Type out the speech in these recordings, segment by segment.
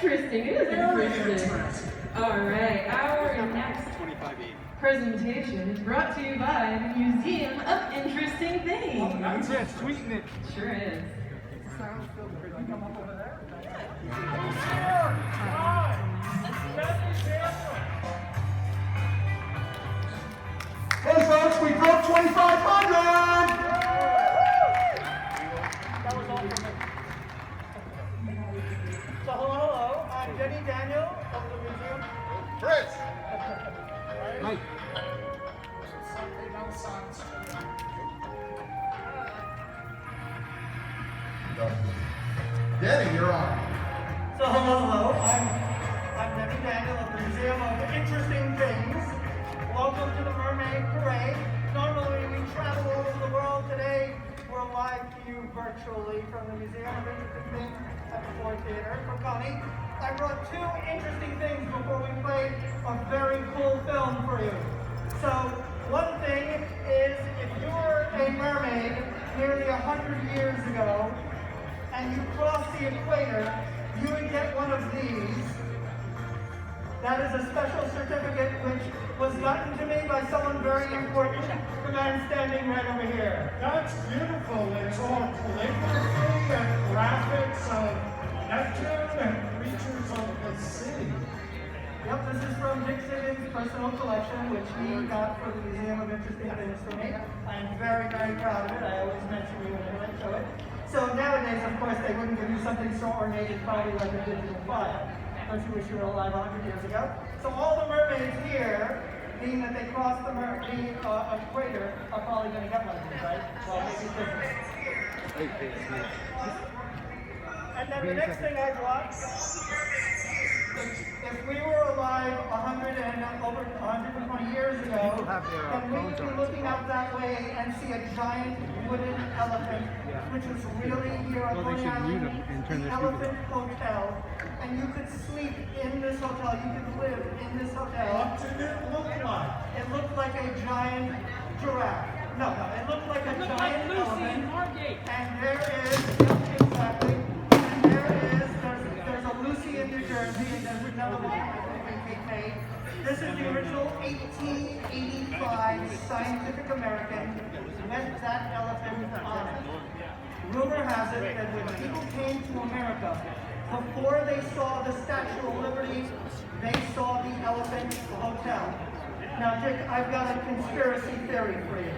Interesting. It is interesting. All right, our next presentation is brought to you by the Museum of Interesting Things. Oh, that's it. Sweeten it. Sure is. Hey folks, we broke 2,500! That was all for me. So hello, I'm Jenny Daniel of the museum. Chris! Mike. Danny, you're on. So hello, I'm Jenny Daniel of the Museum of Interesting Things. Welcome to the Mermaid Parade. Normally we travel all over the world. Today we're live to you virtually from the Museum of Interesting Things at the Ford Theater for Coney. I brought two interesting things before we play a very cool film for you. So one thing is, if you were a mermaid nearly 100 years ago and you crossed the equator, you would get one of these. That is a special certificate which was gotten to me by someone very important, the man standing right over here. That's beautiful. It's all calligraphy and graphics of Neptune and creatures of the sea. Yep, this is from Dick Siggins' personal collection, which he got for the Museum of Interesting Things for me. I'm very, very proud of it. I always mention you when I show it. So nowadays, of course, they wouldn't give you something so ornate and probably like a digital file. Don't you wish you were alive 100 years ago? So all the mermaids here, being that they crossed the equator, are probably going to get one of these, right? Well, maybe different. And then the next thing I brought, if we were alive 120 years ago, then we would be looking out that way and see a giant wooden elephant, which was really here on Coney Island, the Elephant Hotel. And you could sleep in this hotel, you could live in this hotel. What did it look like? It looked like a giant giraffe. No, it looked like a giant elephant. And there is, exactly. There's a Lucy in New Jersey, and there's another one I think they made. This is the original 1885 Scientific American with that elephant on it. Rumor has it that when people came to America, before they saw the Statue of Liberty, they saw the Elephant Hotel. Now, Dick, I've got a conspiracy theory for you.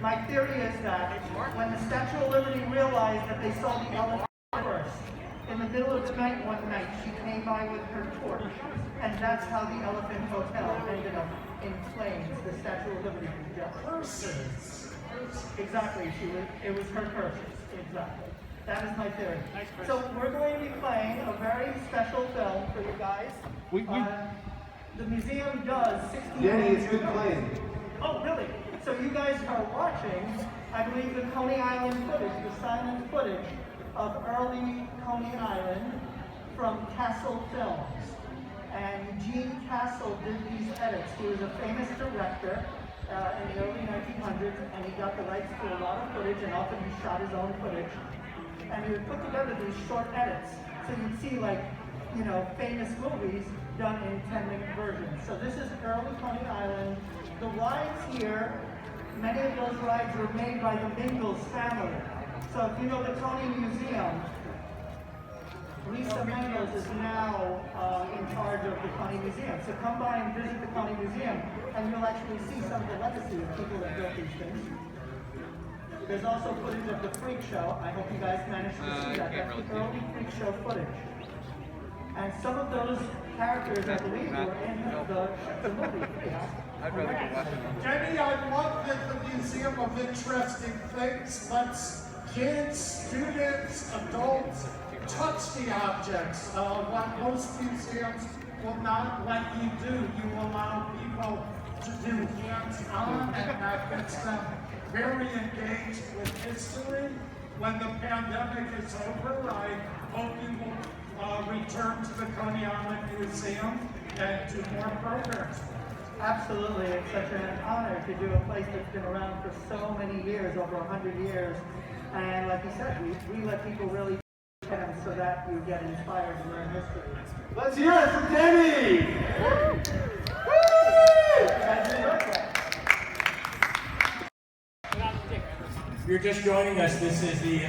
My theory is that when the Statue of Liberty realized that they saw the elephant first, in the middle of the night one night, she came by with her torch, and that's how the Elephant Hotel ended up in flames. The Statue of Liberty was just Curses. exactly. It was her curses. Exactly. That is my theory. So we're going to be playing a very special film for you guys. The museum does 16. Danny, it's good playing. Oh, really? So you guys are watching, I believe, the Coney Island footage, the silent footage of early Coney Island from Castle Films. And Eugene Castle did these edits. He was a famous director in the early 1900s, and he got the rights to a lot of footage, and often he shot his own footage. And he would put together these short edits. So you'd see, like, you know, famous movies done in 10-minute versions. So this is early Coney Island. The rides here, many of those rides were made by the Mingles family. So if you know the Coney Museum, Lisa Mingles is now in charge of the Coney Museum. So come by and visit the Coney Museum, and you'll actually see some of the legacy of people that built these things. There's also footage of the Freak Show. I hope you guys managed to see that. That's the early Freak Show footage. And some of those characters, I believe, were in the movie. Jenny, I love that the Museum of Interesting Things lets kids, students, adults touch the objects. What most museums will not let you do. You allow people to do hands-on, and that gets them very engaged with history. When the pandemic is over, I hope you will return to the Coney Island Museum and do more programs. Absolutely, it's such an honor to do a place that's been around for so many years, over 100 years. And like you said, we let people really and so that you get inspired to learn history. Let's hear it for Kenny! If you're just joining us, this is the